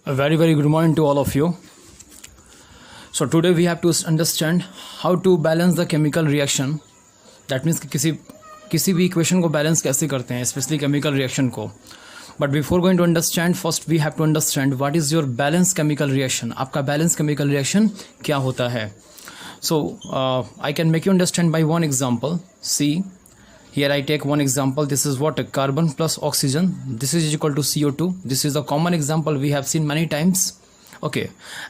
A very good morning to all of you. So today we have to understand how to balance the chemical reaction. That means कि किसी भी equation को balance कैसे करते हैं, specially chemical reaction को. But before going to understand, first we have to understand what is your balance chemical reaction. आपका balance chemical reaction क्या होता है. So I can make you understand by one example. See, here I take one example. This is what? Carbon plus oxygen. This is equal to CO2. This is a common example we have seen many times. Okay,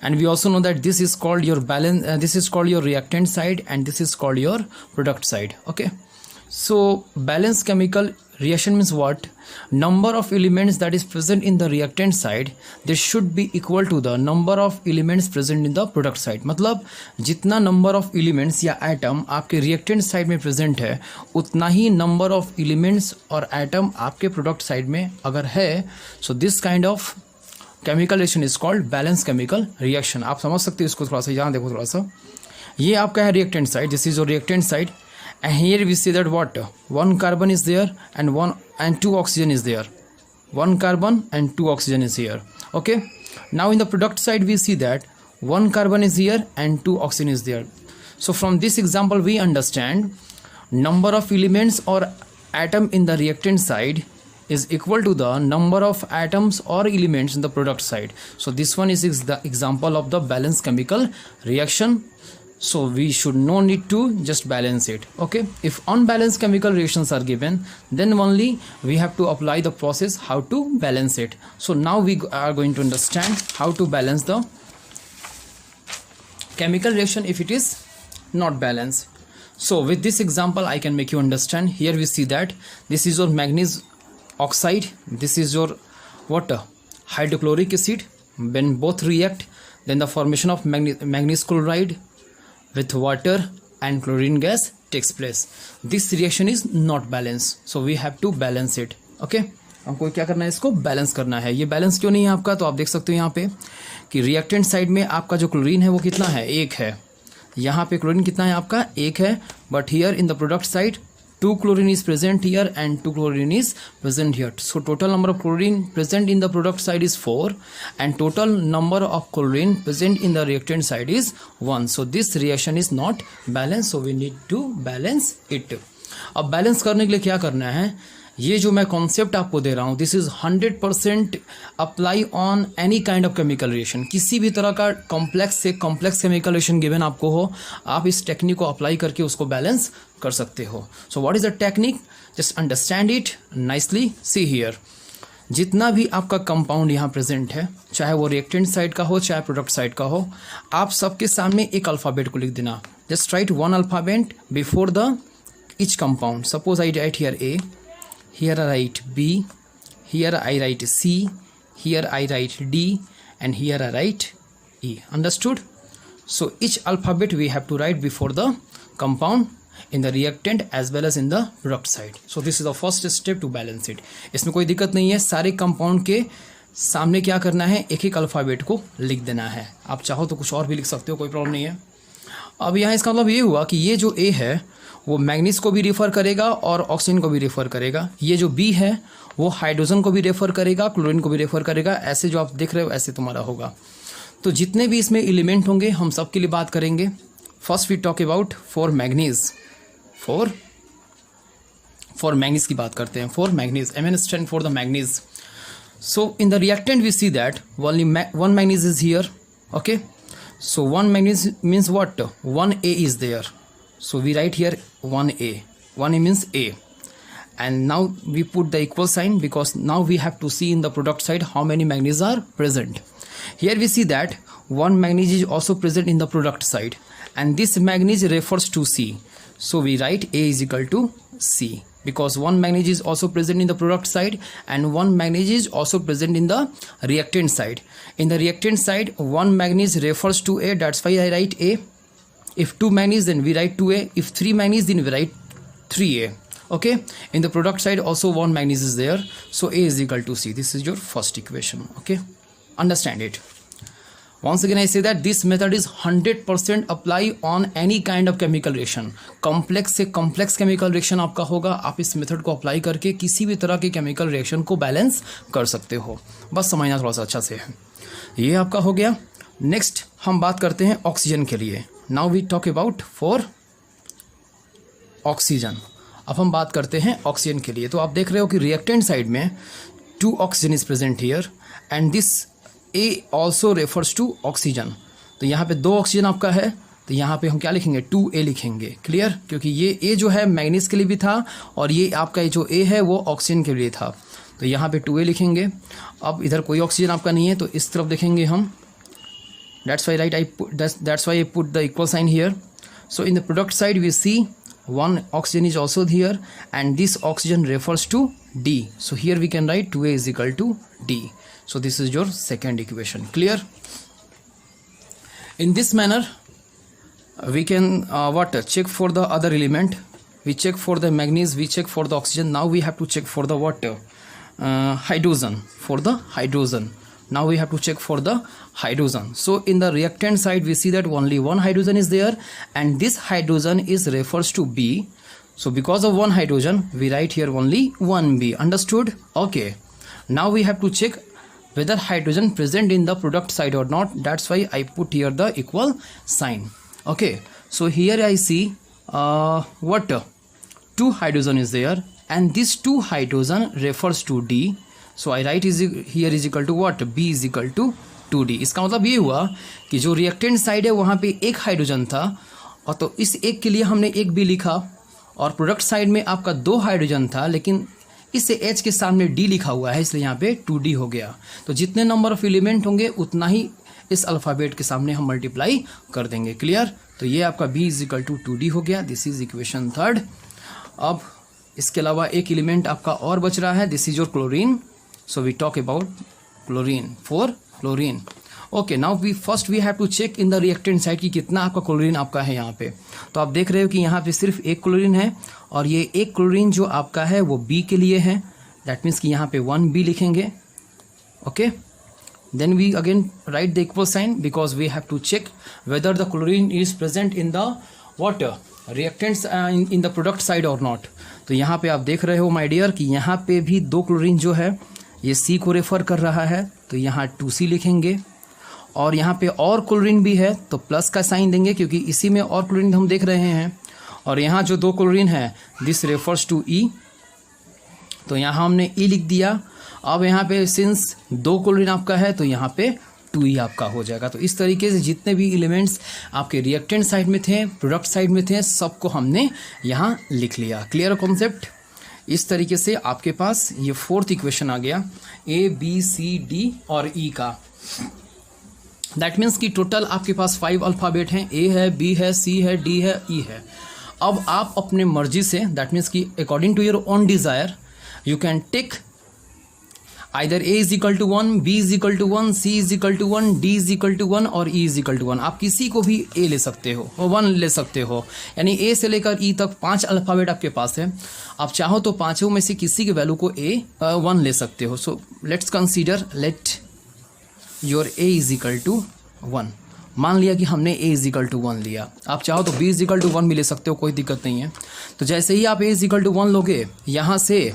and we also know that this is called your balance. This is called your reactant side, and this is called your product side. Okay, so balanced chemical reaction means what? Number of elements that is present in the reactant side, this should be equal to the number of elements present in the product side. मतलब जितना number of elements या atom आपके reactant side में present है, उतना ही number of elements और atom आपके product side में अगर है, so this kind of chemical reaction is called balanced chemical reaction. आप समझ सकते हो इसको. थोड़ा सा यहाँ देखो, थोड़ा सा ये आपका है reactant side. This is your reactant side. And here we see that what? One carbon is there and two oxygen is there. One carbon and two oxygen is here. Okay. Now in the product side we see that one carbon is here and two oxygen is there. So from this example we understand number of elements or atom in the reactant side is equal to the number of atoms or elements in the product side. So this one is the example of the balanced chemical reaction. So we should no need to just balance it. Okay, if unbalanced chemical reactions are given, then only we have to apply the process how to balance it. So now we are going to understand how to balance the chemical reaction if it is not balanced. So with this example I can make you understand. Here we see that this is your manganese oxide, this is your water hydrochloric acid. When both react, then the formation of manganese chloride with water and chlorine gas takes place. This reaction is not balanced, so we have to balance it. Okay, हमको क्या करना है, इसको balance करना है. ये balance क्यों नहीं है आपका, तो आप देख सकते हो यहाँ पे कि रिएक्टेंट साइड में आपका जो क्लोरीन है वो कितना है, एक है. यहाँ पे क्लोरीन कितना है आपका, एक है. But here in the product side 2 chlorine is present here and 2 chlorine is present here. So total number of chlorine present in the product side is 4 and total number of chlorine present in the reactant side is 1. So this reaction is not balanced, so we need to balance it. अब balance करने के लिए क्या करना है, ये जो मैं कॉन्सेप्ट आपको दे रहा हूँ, this is 100% apply on any kind of chemical reaction. किसी भी तरह का कॉम्प्लेक्स से कॉम्प्लेक्स केमिकल रिएक्शन गिवन आपको हो, आप इस टेक्निक को अप्लाई करके उसको बैलेंस कर सकते हो. So what is the technique, just understand it nicely. See here, जितना भी आपका कंपाउंड यहाँ प्रेजेंट है, चाहे वो रिएक्टेंट साइड का हो चाहे प्रोडक्ट साइड का हो, आप सबके सामने एक अल्फ़ाबेट को लिख देना. Just right one alphabet before the each compound. Suppose I right here A, here I write B, here I write C, here I write D, and here I write E. Understood? So each alphabet we have to write before the compound in the reactant as well as in the product side. So this is the first step to balance it. इसमें कोई दिक्कत नहीं है. सारे compound के सामने क्या करना है, एक एक अल्फ़ाबेट को लिख देना है. आप चाहो तो कुछ और भी लिख सकते हो, कोई प्रॉब्लम नहीं है. अब यहाँ इसका मतलब ये हुआ कि ये जो A है वो मैग्नीज को भी रेफ़र करेगा और ऑक्सीजन को भी रेफ़र करेगा. ये जो बी है वो हाइड्रोजन को भी रेफ़र करेगा, क्लोरीन को भी रेफ़र करेगा. ऐसे जो आप देख रहे हो ऐसे तुम्हारा होगा. तो जितने भी इसमें एलिमेंट होंगे हम सब के लिए बात करेंगे. First we talk about for manganese. For manganese की बात करते हैं. For manganese, MN stand for the manganese. So in the reactant we see that one manganese is here. Okay, so one manganese means what, 1A is there. So we write here 1A. 1A means A, and now we put the equal sign because now we have to see in the product side how many manganese are present. Here we see that one manganese is also present in the product side and this manganese refers to C. So we write A is equal to C because one manganese is also present in the product side and one manganese is also present in the reactant side. In the reactant side one manganese refers to A, that's why I write A. If 2 manganese then we write 2A. If 3 manganese then we write 3A. Okay, in the product side also one manganese is there, so A is equal to C. This is your first equation. Okay, understand it. Once again I say that this method is 100% apply on any kind of chemical reaction. Complex से complex chemical reaction आपका होगा, आप इस method को apply करके किसी भी तरह के केमिकल रिएक्शन को बैलेंस कर सकते हो. बस समझना थोड़ा सा अच्छा से है. ये आपका हो गया। नेक्स्ट हम बात करते हैं ऑक्सीजन के लिए। Now we talk about for oxygen. अब हम बात करते हैं ऑक्सीजन के लिए। तो आप देख रहे हो कि रिएक्टेंट साइड में 2 oxygen is present here and this A also refers to oxygen. तो यहाँ पे 2 ऑक्सीजन आपका है, तो यहाँ पे हम क्या लिखेंगे 2A लिखेंगे। क्लियर, क्योंकि ये A जो है मैग्नीज के लिए भी था और ये आपका जो A है वो ऑक्सीजन के लिए था, तो यहाँ पे 2A लिखेंगे। अब इधर कोई ऑक्सीजन आपका नहीं है तो इस तरफ देखेंगे हम, that's why I put the equal sign here. So in the product side we see 1 oxygen is also here and this oxygen refers to D. So here we can write 2A is equal to D. So this is your second equation. Clear? In this manner we can check for the other element. We check for the manganese, we check for the oxygen. Now we have to check for the hydrogen. For the hydrogen, now we have to check for the hydrogen. So in the reactant side we see that only 1 hydrogen is there and this hydrogen is refers to B. So because of 1 hydrogen we write here only 1B. Understood? Okay, now we have to check whether hydrogen present in the product side or not. That's why I put here the equal sign. Okay, so here I see 2 hydrogen is there and this 2 hydrogen refers to D. So I write here is equal to what? B is equal to 2D. इसका मतलब ये हुआ कि जो reactant side है वहाँ पे 1 hydrogen था और तो इस 1 के लिए हमने 1B लिखा और प्रोडक्ट साइड में आपका 2 हाइड्रोजन था लेकिन इससे H के सामने D लिखा हुआ है इसलिए यहाँ पे 2D हो गया। तो जितने नंबर ऑफ एलिमेंट होंगे उतना ही इस अल्फ़ाबेट के सामने हम मल्टीप्लाई कर देंगे। क्लियर? तो ये आपका B is equal to 2D हो गया। This is equation 3rd। अब इसके अलावा एक एलिमेंट आपका और बच रहा है, this is your chlorine. So we talk about chlorine. For chlorine. Okay, now we have to check in the reactant side कि कितना आपका क्लोरीन आपका है यहाँ पे। तो आप देख रहे हो कि यहाँ पे सिर्फ 1 क्लोरीन है और ये 1 क्लोरीन जो आपका है वो B के लिए है। दैट मीन्स कि यहाँ पे 1B लिखेंगे। Okay, then we again write the equal sign because we have to check whether the chlorine is present in the water reactants in the product side और नॉट। तो यहाँ पे आप देख रहे हो माय डियर कि यहाँ पे भी 2 क्लोरीन जो है ये C को रेफर कर रहा है तो यहाँ 2C लिखेंगे और यहाँ पे और क्लोरीन भी है तो प्लस का साइन देंगे क्योंकि इसी में और क्लोरीन हम देख रहे हैं। और यहाँ जो 2 क्लोरीन है दिस रेफर्स टू E, तो यहाँ हमने E लिख दिया। अब यहाँ पे सिंस 2 क्लोरीन आपका है तो यहाँ पे 2E आपका हो जाएगा। तो इस तरीके से जितने भी एलिमेंट्स आपके रिएक्टेंट साइड में थे, प्रोडक्ट साइड में थे, सबको हमने यहाँ लिख लिया। Clear concept? इस तरीके से आपके पास ये 4th इक्वेशन आ गया A B C D और E का। दैट मीन्स कि टोटल आपके पास 5 अल्फ़ाबेट हैं, A है, B है, C है, D है, E है। अब आप अपने मर्जी से दैट मीन्स कि according to your own desire you can take either A is equal to 1, B is equal to 1, C is equal to 1, D is equal to 1 और E इज इक्वल टू 1। आप किसी को भी A ले सकते हो, 1 ले सकते हो, यानी A से लेकर E तक 5 अल्फ़ाबेट आपके पास है। आप चाहो तो 5 में से किसी के वैल्यू को 1 ले सकते हो। So let's consider let your A is equal to 1। मान लिया कि हमने A इज इक्वल टू 1 लिया। आप चाहो तो B इज इक्वल टू 1 भी ले सकते हो, कोई दिक्कत नहीं है। तो जैसे ही आप A इज इक्वल टू 1 लोगे, यहाँ से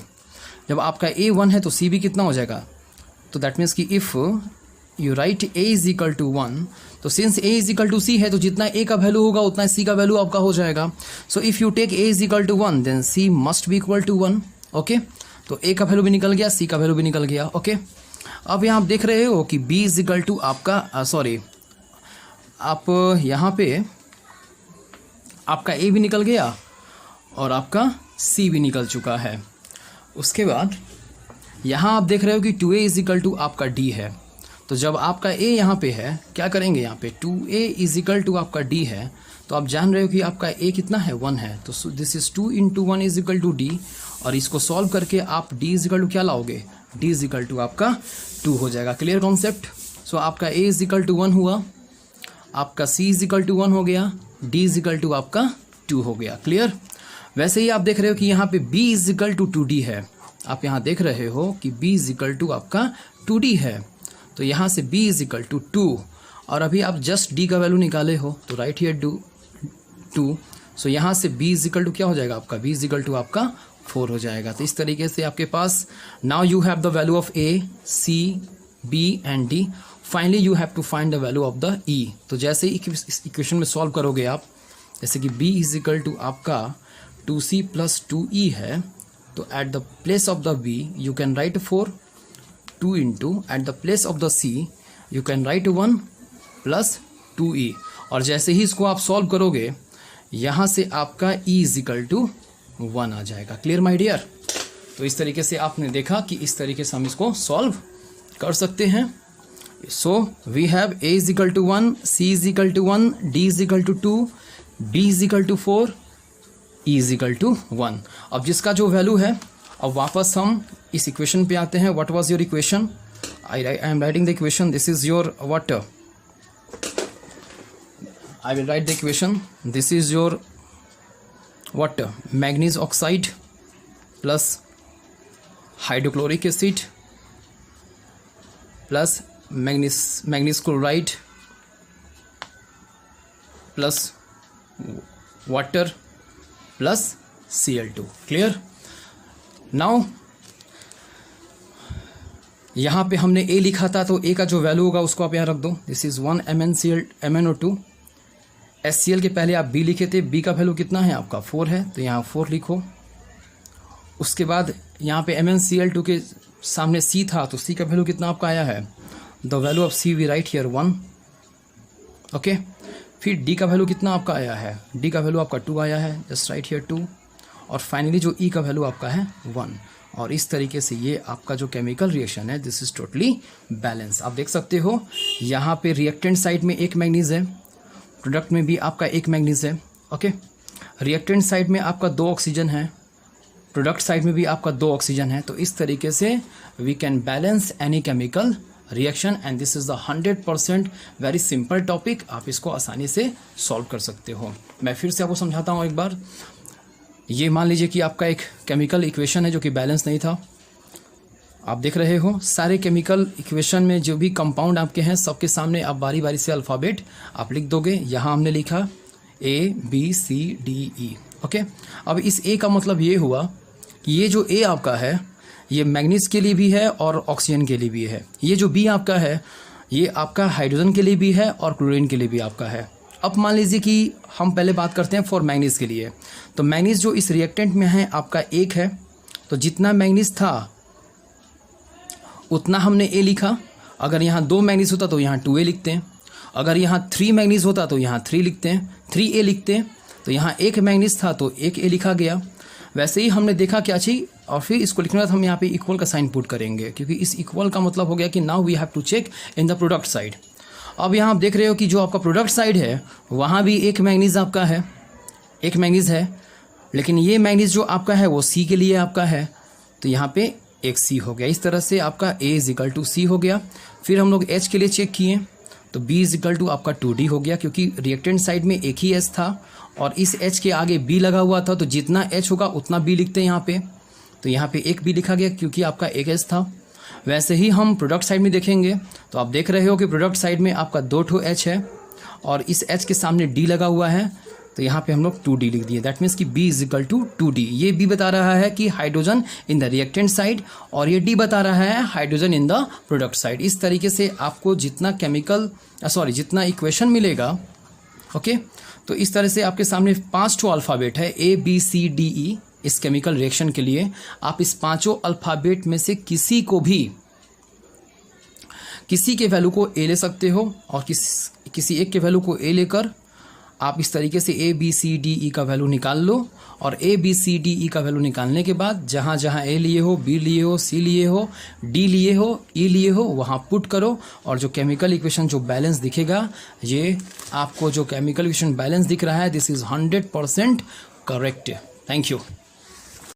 जब आपका A 1 है तो C भी कितना हो जाएगा? तो दैट मीन्स कि if you write A is equal to 1 तो since A is equal to C है तो जितना A का वैल्यू होगा उतना C का वैल्यू आपका हो जाएगा। So if you take A is equal to 1 then C must be equal to 1। Okay, तो A का वैल्यू भी निकल गया, C का वैल्यू भी निकल गया। ओके, अब यहाँ आप देख रहे हो कि B इज इक्वल टू आपका आप यहाँ पे आपका A भी निकल गया और आपका C भी निकल चुका है। उसके बाद यहाँ आप देख रहे हो कि 2A इज इक्वल टू आपका D है। तो जब आपका A यहाँ पे है क्या करेंगे, यहाँ पे 2A इज इक्वल टू आपका D है तो आप जान रहे हो कि आपका A कितना है, 1 है। तो this is 2 × 1 is equal to D और इसको सॉल्व करके आप D इज इक्वल टू क्या लाओगे, D इज इक्वल टू आपका 2 हो जाएगा। Clear concept? सो आपका A इज इक्वल टू 1 हुआ, आपका C इज इक्वल टू 1 हो गया, D इज इक्वल टू आपका 2 हो गया। क्लियर? वैसे ही आप देख रहे हो कि यहाँ पे B is equal to 2D है। आप यहाँ देख रहे हो कि B इज इक्वल टू आपका 2D है तो यहाँ से B इज इक्वल टू 2 और अभी आप जस्ट D का वैल्यू निकाले हो तो राइट हियर 2। सो यहाँ से B इज इक्वल टू क्या हो जाएगा आपका, B इज इक्वल टू आपका 4 हो जाएगा। तो इस तरीके से आपके पास now you have the value of A, C, B and D finally you have to find the value of the E. तो जैसे ही इस इक्वेशन में सॉल्व करोगे आप, जैसे कि b इज इक्वल टू आपका 2c प्लस 2e है, तो at the place of the b you can write 4 2 into at the place of the c you can write 1 plus 2e। और जैसे ही इसको आप सॉल्व करोगे यहाँ से आपका e इज इक्वल टू 1 आ जाएगा। Clear my dear? तो इस तरीके से आपने देखा कि इस तरीके से हम इसको सॉल्व कर सकते हैं। So we have a is equal to 1, c is equal to 1, d is equal to 2, b is equal to 4, e is equal to 1। अब जिसका जो वैल्यू है, अब वापस हम इस इक्वेशन पे आते हैं। What was your equation? I am writing the equation. This is your what, I will write the equation. This is your what, manganese oxide plus hydrochloric acid plus manganese chloride plus water plus Cl2. Clear? Now यहाँ पे हमने A लिखा था, तो A का जो value होगा उसको आप यहाँ रख दो। This is 1 MnO2। HCl के पहले आप B लिखे थे, B का वैल्यू कितना है आपका 4 है, तो यहाँ 4 लिखो। उसके बाद यहाँ पे MnCl2 के सामने C था, तो C का वैल्यू कितना आपका आया है, the value of C we write here 1। Okay, फिर D का वैल्यू कितना आपका आया है, D का वैल्यू आपका 2 आया है, जस्ट राइट हियर 2। और फाइनली जो E का वैल्यू आपका है 1। और इस तरीके से ये आपका जो केमिकल रिएक्शन है, दिस इज टोटली बैलेंस। आप देख सकते हो यहाँ पे रिएक्टेंट साइड में एक मैग्नीज है, प्रोडक्ट में भी आपका एक मैग्नीज है। ओके, रिएक्टेंट साइड में आपका 2 ऑक्सीजन है, प्रोडक्ट साइड में भी आपका 2 ऑक्सीजन है। तो इस तरीके से we can balance any chemical reaction and this is the 100% very simple topic. आप इसको आसानी से सॉल्व कर सकते हो। मैं फिर से आपको समझाता हूँ एक बार। ये मान लीजिए कि आपका एक केमिकल इक्वेशन है जो कि बैलेंस नहीं था। आप देख रहे हो सारे केमिकल इक्वेशन में जो भी कंपाउंड आपके हैं, सबके सामने आप बारी बारी से अल्फ़ाबेट आप लिख दोगे। यहाँ हमने लिखा ABCDE। ओके, अब इस A का मतलब ये हुआ कि ये जो A आपका है ये मैग्नीज के लिए भी है और ऑक्सीजन के लिए भी है। ये जो B आपका है ये आपका हाइड्रोजन के लिए भी है और क्लोरीन के लिए भी आपका है। अब मान लीजिए कि हम पहले बात करते हैं फॉर मैग्नीज के लिए। तो मैग्नीज जो इस रिएक्टेंट में है आपका 1 है, तो जितना मैग्नीज था उतना हमने A लिखा। अगर यहाँ 2 मैग्नीज होता तो यहाँ 2A लिखते हैं। अगर यहाँ 3 मैग्नीज होता तो यहाँ 3 लिखते हैं, 3A लिखते हैं। तो यहाँ 1 मैग्नीज था तो 1A लिखा गया। वैसे ही हमने देखा क्या चीज़, और फिर इसको लिखने के बाद हम यहाँ पे इक्वल का साइन पुट करेंगे, क्योंकि इस इक्वल का मतलब हो गया कि now we have to check in the product side. अब यहाँ आप देख रहे हो कि जो आपका प्रोडक्ट साइड है वहाँ भी 1 मैग्नीज आपका है, 1 मैग्नीज है, लेकिन ये मैग्नीज जो आपका है वो C के लिए आपका है, तो यहाँ पे एक C हो गया। इस तरह से आपका A is equal to C हो गया। फिर हम लोग H के लिए चेक किए तो B इज इक्वल टू आपका 2D हो गया, क्योंकि रिएक्टेंट साइड में एक ही H था और इस H के आगे B लगा हुआ था, तो जितना H होगा उतना B लिखते हैं यहाँ पे। तो यहाँ पे एक B लिखा गया क्योंकि आपका एक H था। वैसे ही हम प्रोडक्ट साइड में देखेंगे तो आप देख रहे हो कि प्रोडक्ट साइड में आपका 2 H है और इस H के सामने D लगा हुआ है, तो यहाँ पे हम लोग 2D लिख दिए। दैट मीन्स कि B is equal to 2D। ये B बता रहा है कि hydrogen in the reactant side और ये D बता रहा है hydrogen in the product side. इस तरीके से आपको जितना इक्वेशन मिलेगा, ओके, तो इस तरह से आपके सामने 5 अल्फ़ाबेट है ABCDE इस केमिकल रिएक्शन के लिए। आप इस 5 अल्फ़ाबेट में से किसी के वैल्यू को A ले सकते हो और किसी एक के वैल्यू को A लेकर आप इस तरीके से ABCDE का वैल्यू निकाल लो। और ABCDE का वैल्यू निकालने के बाद जहाँ जहाँ A लिए हो, B लिए हो, C लिए हो, D लिए हो, E लिए हो, वहाँ पुट करो और जो केमिकल इक्वेशन जो बैलेंस दिखेगा, ये आपको जो केमिकल इक्वेशन बैलेंस दिख रहा है, this is 100% correct. Thank you.